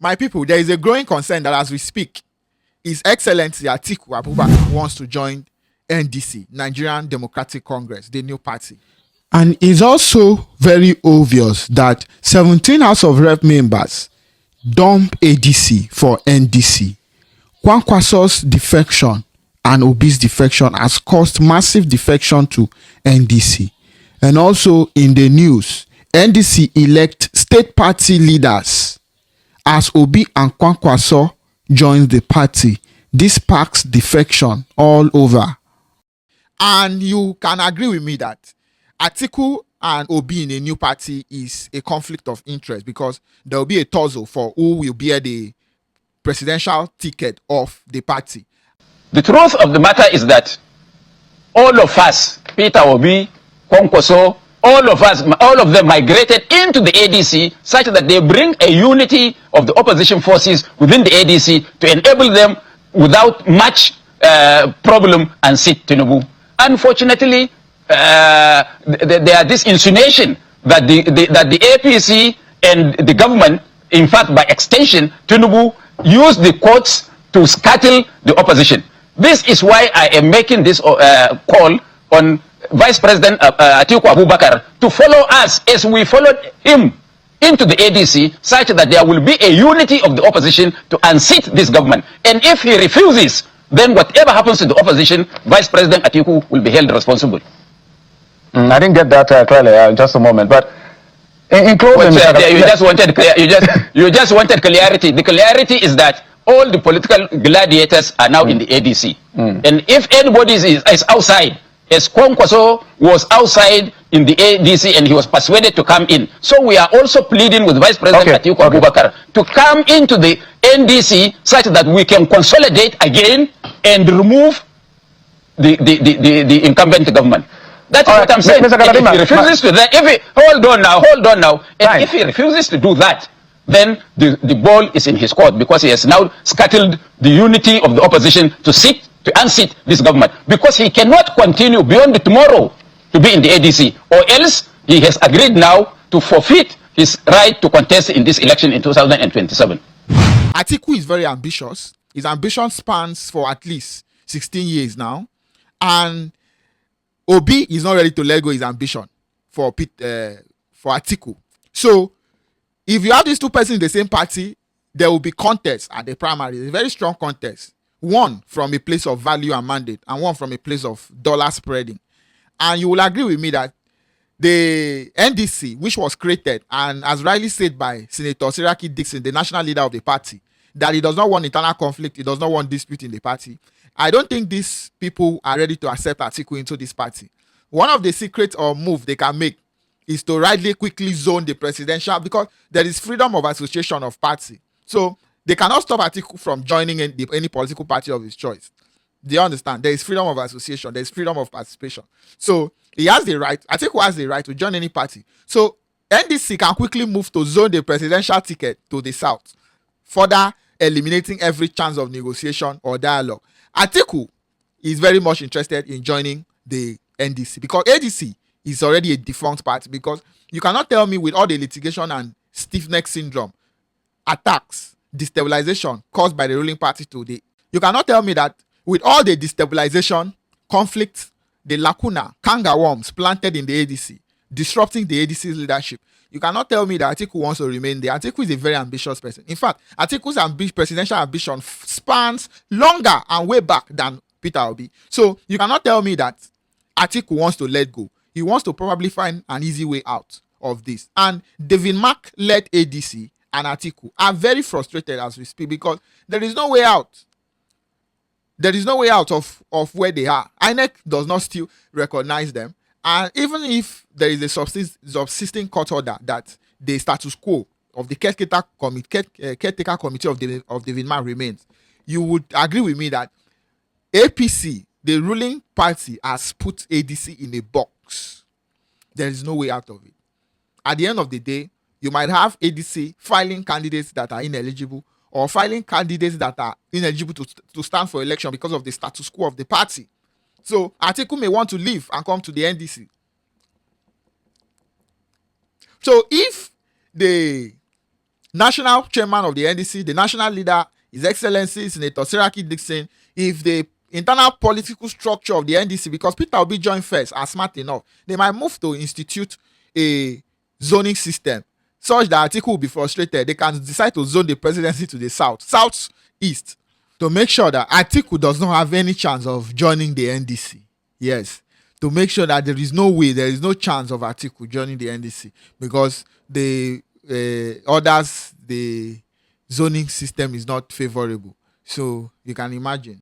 My people, there is a growing concern that as we speak, His Excellency Atiku Abubakar wants to join NDC, Nigerian Democratic Congress, the new party. And it's also very obvious that 17 House of Rep members dump ADC for NDC. Kwankwaso's defection and Obi's defection has caused massive defection to NDC. And also in the news, NDC elect state party leaders as Obi and Kwankwaso joins the party. This sparks defection all over. And you can agree with me that Atiku and Obi in a new party is a conflict of interest, because there will be a tussle for who will bear the presidential ticket of the party. The truth of the matter is that all of us, Peter Obi, Kwankwaso, all of them migrated into the ADC such that they bring a unity of the opposition forces within the ADC to enable them without much problem and seat Tinubu. Unfortunately, there are this insinuation that the APC and the government, in fact by extension Tinubu, use the courts to scuttle the opposition. This is why I am making this call on Vice President Atiku Abubakar to follow us as we followed him into the ADC, such that there will be a unity of the opposition to unseat this government. And if he refuses, then whatever happens to the opposition, Vice President Atiku will be held responsible. I didn't get that clearly in just a moment, but in closing, you just wanted clarity. The clarity is that all the political gladiators are now in the ADC, and if anybody is outside, as Kwankwaso was outside in the ADC and he was persuaded to come in, so we are also pleading with Vice President Atiku Abubakar to come into the NDC such that we can consolidate again and remove the incumbent government. That's what I'm saying. If he refuses to that, hold on now. And if he refuses to do that, then the ball is in his court, because he has now scuttled the unity of the opposition to unseat this government, because he cannot continue beyond tomorrow to be in the ADC, or else he has agreed now to forfeit his right to contest in this election in 2027. Atiku is very ambitious. His ambition spans for at least 16 years now, and Obi is not ready to let go his ambition for Atiku. So if you have these two persons in the same party, there will be contest at the primary, a very strong contest. One from a place of value and mandate, and one from a place of dollar spreading. And you will agree with me that the NDC, which was created, and as rightly said by Senator Siraki Dixon, the national leader of the party, that he does not want internal conflict, he does not want dispute in the party. I don't think these people are ready to accept Atiku into this party. One of the secrets or move they can make is to rightly quickly zone the presidential, because there is freedom of association of party. So they cannot stop Atiku from joining any political party of his choice. Do you understand? There is freedom of association. There is freedom of participation. So he has the right, Atiku has the right to join any party. So NDC can quickly move to zone the presidential ticket to the south, further eliminating every chance of negotiation or dialogue. Atiku is very much interested in joining the NDC, because ADC is already a defunct party, because you cannot tell me with all the litigation and stiff-neck syndrome, attacks, destabilization caused by the ruling party today, you cannot tell me that with all the destabilization, conflict, the lacuna, cankerworms planted in the ADC, disrupting the ADC's leadership, you cannot tell me that Atiku wants to remain there. Atiku is a very ambitious person. In fact, Atiku's presidential ambition spans longer and way back than Peter Obi. So you cannot tell me that Atiku wants to let go. He wants to probably find an easy way out of this. And David Mark-led ADC and Atiku are very frustrated as we speak, because there is no way out. There is no way out of where they are. INEC does not still recognize them. And even if there is a subsisting court order that the status quo of the caretaker committee of David Mark remains, you would agree with me that APC, the ruling party, has put ADC in a box. There is no way out of it. At the end of the day, you might have ADC filing candidates that are ineligible, or filing candidates that are ineligible to stand for election because of the status quo of the party. So Atiku may want to leave and come to the NDC. So if the national chairman of the NDC, the national leader, His Excellency Senator Seraki Dixon, if the internal political structure of the NDC, because Peter Obi joined first, are smart enough, they might move to institute a zoning system such that Atiku will be frustrated. They can decide to zone the presidency to the southeast, to make sure that Atiku does not have any chance of joining the NDC. Yes, to make sure that there is no chance of Atiku joining the NDC, because the others, the zoning system is not favorable. So you can imagine.